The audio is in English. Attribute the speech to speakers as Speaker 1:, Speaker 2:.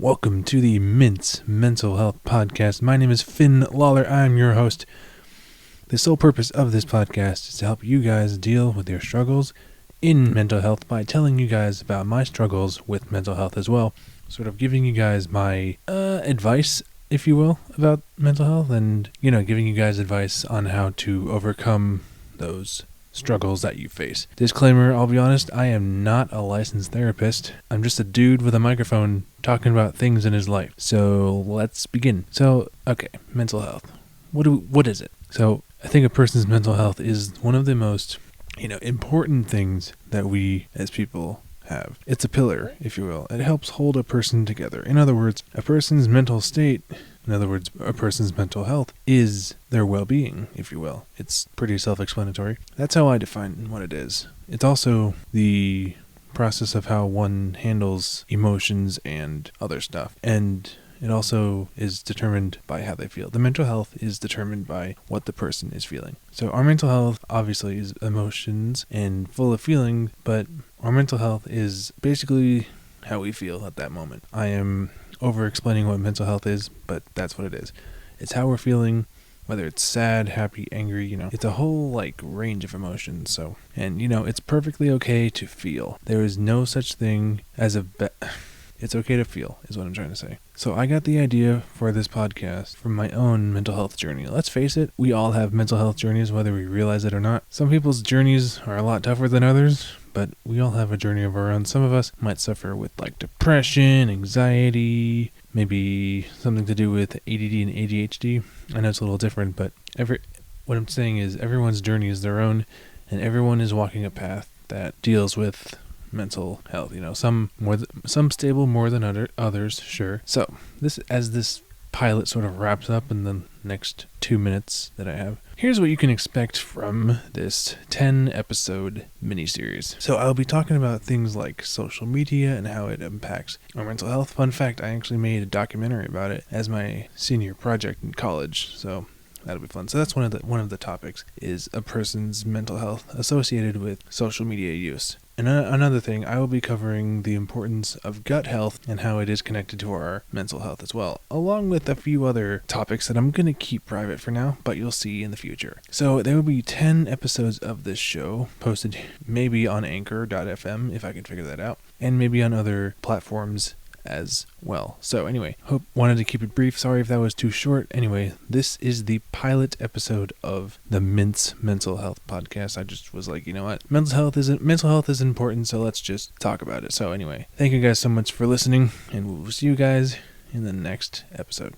Speaker 1: Welcome to the Mint's Mental Health Podcast. My name is Finn Lawler. I'm your host. The sole purpose of this podcast is to help you guys deal with your struggles in mental health by telling you guys about my struggles with mental health as well. Sort of giving you guys my advice, if you will, about mental health and, giving you guys advice on how to overcome those struggles that you face. Disclaimer, I'll be honest, I am not a licensed therapist. I'm just a dude with a microphone talking about things in his life. So let's begin. Mental health. What is it? So I think a person's mental health is one of the most, important things that we as people have. It's a pillar, if you will. It helps hold a person together. In other words, a person's mental state, a person's mental health is their well-being, if you will. It's pretty self-explanatory. That's how I define what it is. It's also the process of how one handles emotions and other stuff. And it also is determined by how they feel. The mental health is determined by what the person is feeling. So our mental health obviously is emotions and full of feeling, but our mental health is basically how we feel at that moment. I am over-explaining what mental health is, but that's what it is. It's how we're feeling, whether it's sad, happy, angry, it's a whole range of emotions. So, and it's perfectly okay to feel. There is no such thing as it's okay to feel, is what I'm trying to say. So I got the idea for this podcast from my own mental health journey. Let's face it, we all have mental health journeys, whether we realize it or not. Some people's journeys are a lot tougher than others, but we all have a journey of our own. Some of us might suffer with depression, anxiety, maybe something to do with ADD and ADHD. I know it's a little different, but what I'm saying is everyone's journey is their own, and everyone is walking a path that deals with mental health. Some stable more than others, sure. So this pilot sort of wraps up in the next 2 minutes that I have, here's what you can expect from this 10-episode miniseries. So I'll be talking about things like social media and how it impacts our mental health. Fun fact, I actually made a documentary about it as my senior project in college, so that'll be fun. So that's one of the topics, is a person's mental health associated with social media use. And another thing, I will be covering the importance of gut health and how it is connected to our mental health as well, along with a few other topics that I'm going to keep private for now, but you'll see in the future. So there will be 10 episodes of this show posted maybe on Anchor.fm, if I can figure that out, and maybe on other platforms as well. So anyway, wanted to keep it brief. Sorry if that was too short. Anyway, this is the pilot episode of the Mint's Mental Health Podcast. I just was like, mental health is important, so let's just talk about it. So anyway, thank you guys so much for listening, and we'll see you guys in the next episode.